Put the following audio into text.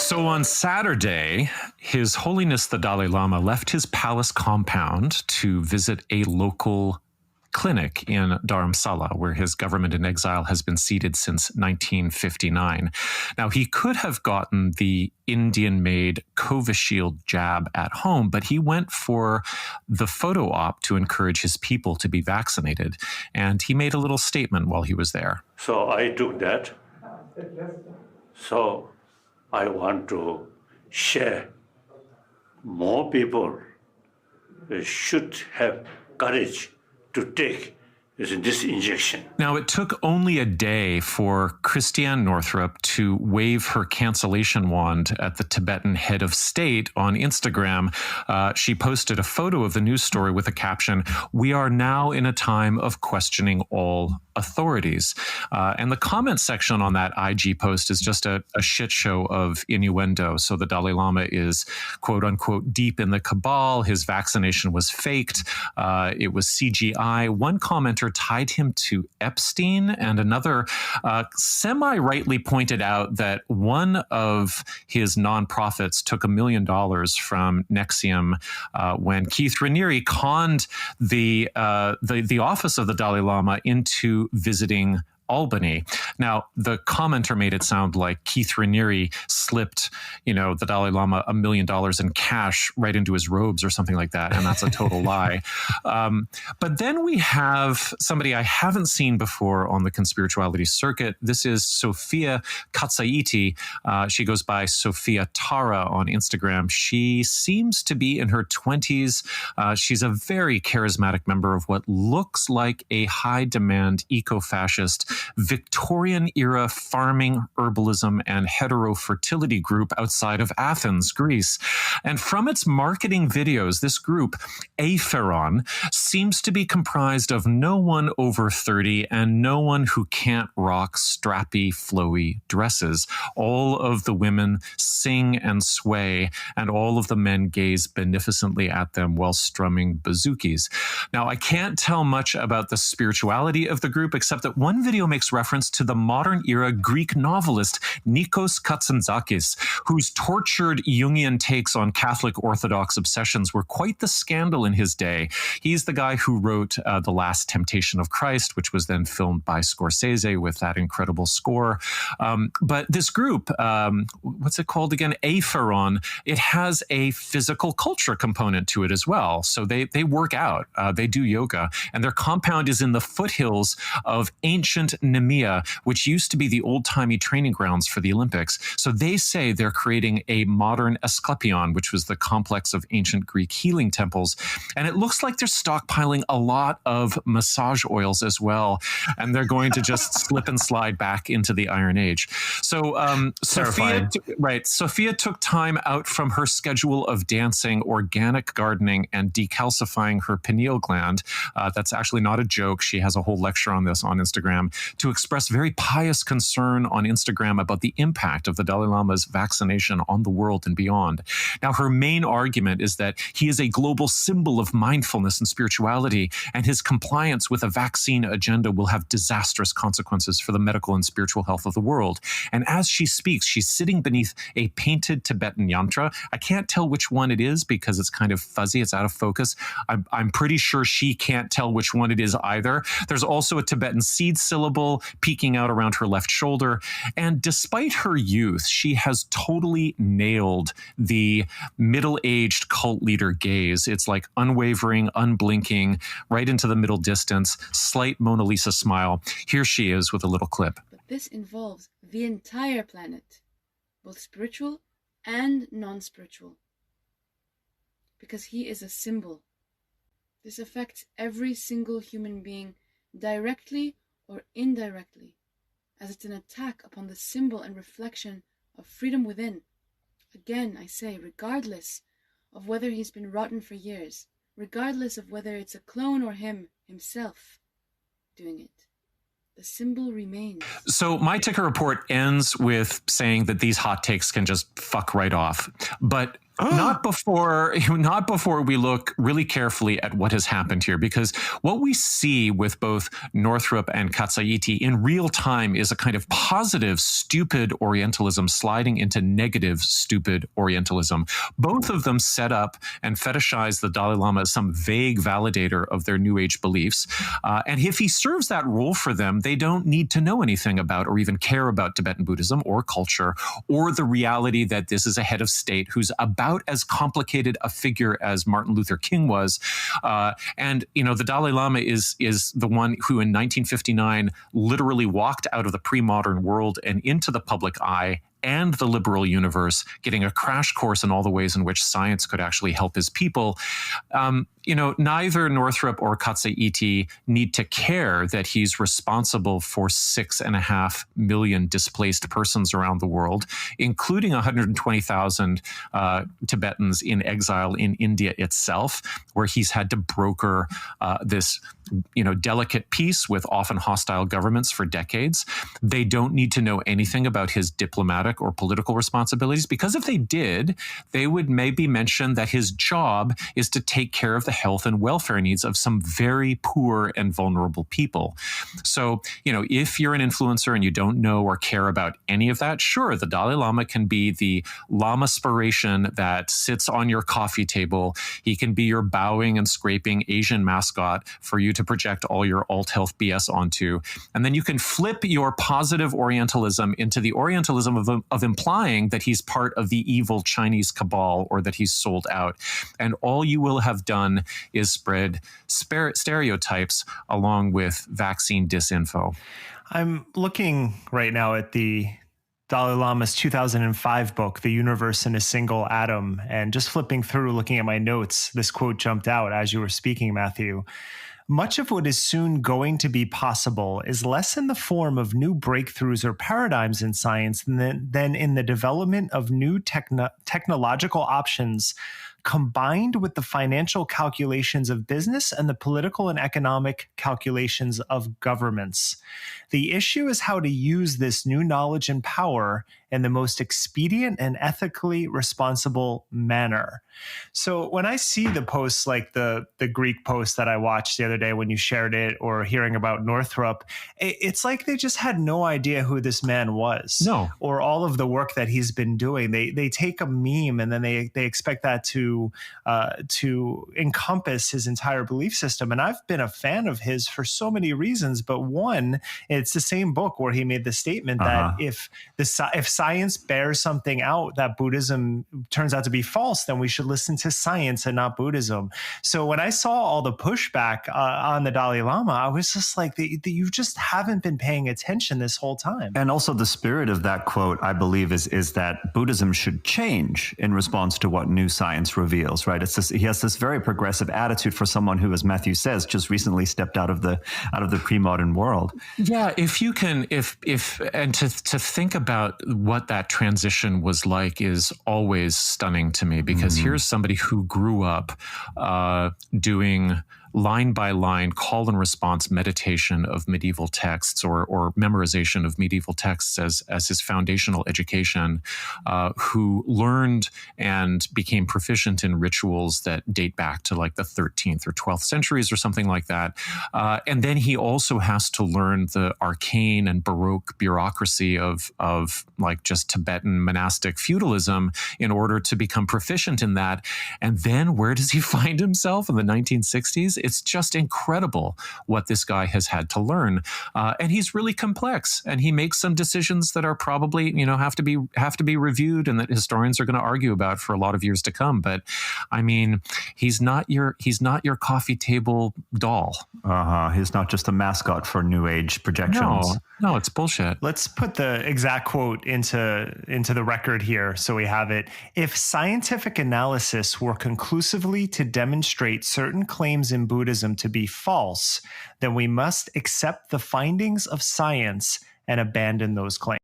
So on Saturday, His Holiness the Dalai Lama left his palace compound to visit a local clinic in Dharamsala, where his government in exile has been seated since 1959. Now, he could have gotten the Indian-made Covishield jab at home, but he went for the photo op to encourage his people to be vaccinated. And he made a little statement while he was there. So I took that. So I want to share. More people should have courage to take this injection. Now, it took only a day for Christiane Northrup to wave her cancellation wand at the Tibetan head of state on Instagram. She posted a photo of the news story with a caption, "We are now in a time of questioning all authorities." And the comment section on that IG post is just a shit show of innuendo. So the Dalai Lama is, quote unquote, deep in the cabal. His vaccination was faked. It was CGI. One commenter tied him to Epstein, and another semi-rightly pointed out that one of his nonprofits took $1 million from Nexium when Keith Raniere conned the office of the Dalai Lama into visiting Albany. Now, the commenter made it sound like Keith Raniere slipped, the Dalai Lama $1 million in cash right into his robes or something like that, and that's a total lie. But then we have somebody I haven't seen before on the Conspirituality circuit. This is Sophia Katsaiti. She goes by Sophia Tara on Instagram. She seems to be in her 20s. She's a very charismatic member of what looks like a high-demand eco-fascist Victorian-era farming, herbalism, and heterofertility group outside of Athens, Greece. And from its marketing videos, this group, Apheron, seems to be comprised of no one over 30 and no one who can't rock strappy, flowy dresses. All of the women sing and sway, and all of the men gaze beneficently at them while strumming bazookies. Now, I can't tell much about the spirituality of the group, except that one video makes reference to the modern-era Greek novelist Nikos Kazantzakis, whose tortured Jungian takes on Catholic Orthodox obsessions were quite the scandal in his day. He's the guy who wrote The Last Temptation of Christ, which was then filmed by Scorsese with that incredible score. But this group, what's it called again? Apheron, it has a physical culture component to it as well. So they work out, they do yoga, and their compound is in the foothills of ancient Nemea, which used to be the old-timey training grounds for the Olympics. So they say they're creating a modern Asclepion, which was the complex of ancient Greek healing temples. And it looks like they're stockpiling a lot of massage oils as well. And they're going to just slip and slide back into the Iron Age. So Sophia took time out from her schedule of dancing, organic gardening, and decalcifying her pineal gland. That's actually not a joke. She has a whole lecture on this on Instagram, to express very pious concern on Instagram about the impact of the Dalai Lama's vaccination on the world and beyond. Now, her main argument is that he is a global symbol of mindfulness and spirituality, and his compliance with a vaccine agenda will have disastrous consequences for the medical and spiritual health of the world. And as she speaks, she's sitting beneath a painted Tibetan yantra. I can't tell which one it is because it's kind of fuzzy. It's out of focus. I'm pretty sure she can't tell which one it is either. There's also a Tibetan seed syllable peeking out around her left shoulder. And despite her youth, she has totally nailed the middle-aged cult leader gaze. It's like unwavering, unblinking, right into the middle distance, slight Mona Lisa smile. Here she is with a little clip. But this involves the entire planet, both spiritual and non-spiritual, because he is a symbol. This affects every single human being directly or indirectly, as it's an attack upon the symbol and reflection of freedom within. Again, I say, regardless of whether he's been rotten for years, regardless of whether it's a clone or himself doing it, the symbol remains. So my ticker report ends with saying that these hot takes can just fuck right off. But Not before we look really carefully at what has happened here, because what we see with both Northrup and Katsaiti in real time is a kind of positive, stupid Orientalism sliding into negative, stupid Orientalism. Both of them set up and fetishize the Dalai Lama as some vague validator of their New Age beliefs. And if he serves that role for them, they don't need to know anything about or even care about Tibetan Buddhism or culture or the reality that this is a head of state who's about as complicated a figure as Martin Luther King was. And, the Dalai Lama is the one who in 1959 literally walked out of the pre-modern world and into the public eye and the liberal universe, getting a crash course in all the ways in which science could actually help his people. Neither Northrup or Katsaiti need to care that he's responsible for 6.5 million displaced persons around the world, including 120,000 Tibetans in exile in India itself, where he's had to broker this delicate peace with often hostile governments for decades. They don't need to know anything about his diplomatic or political responsibilities, because if they did, they would maybe mention that his job is to take care of the health and welfare needs of some very poor and vulnerable people. So, if you're an influencer and you don't know or care about any of that, sure, the Dalai Lama can be the Lama-spiration that sits on your coffee table. He can be your bowing and scraping Asian mascot for you to project all your alt health BS onto. And then you can flip your positive Orientalism into the Orientalism of implying that he's part of the evil Chinese cabal or that he's sold out. And all you will have done is spread stereotypes along with vaccine disinfo. I'm looking right now at the Dalai Lama's 2005 book, The Universe in a Single Atom, and just flipping through, looking at my notes, this quote jumped out as you were speaking, Matthew. Much of what is soon going to be possible is less in the form of new breakthroughs or paradigms in science than in the development of new technological options combined with the financial calculations of business and the political and economic calculations of governments. The issue is how to use this new knowledge and power in the most expedient and ethically responsible manner. So when I see the posts like the Greek post that I watched the other day when you shared it, or hearing about Northrup, it's like they just had no idea who this man was. No. Or all of the work that he's been doing. They take a meme and then they expect that to encompass his entire belief system. And I've been a fan of his for so many reasons, but one, it's the same book where he made the statement that if science bears something out that Buddhism turns out to be false, then we should listen to science and not Buddhism. So when I saw all the pushback on the Dalai Lama, I was just like, you just haven't been paying attention this whole time. And also the spirit of that quote, I believe, is that Buddhism should change in response to what new science reveals, right? He has this very progressive attitude for someone who, as Matthew says, just recently stepped out of the pre-modern world. Yeah, if you can, to think about what that transition was like is always stunning to me, because here's somebody who grew up doing line by line call and response meditation of medieval texts, or memorization of medieval texts as his foundational education, who learned and became proficient in rituals that date back to like the 13th or 12th centuries or something like that. And then he also has to learn the arcane and Baroque bureaucracy of like just Tibetan monastic feudalism in order to become proficient in that. And then where does he find himself in the 1960s? It's just incredible what this guy has had to learn. And he's really complex, and he makes some decisions that are probably, have to be reviewed and that historians are going to argue about for a lot of years to come. But I mean, he's not your coffee table doll. He's not just a mascot for New Age projections. No, it's bullshit. Let's put the exact quote into the record here so we have it. If scientific analysis were conclusively to demonstrate certain claims in Buddhism to be false, then we must accept the findings of science and abandon those claims.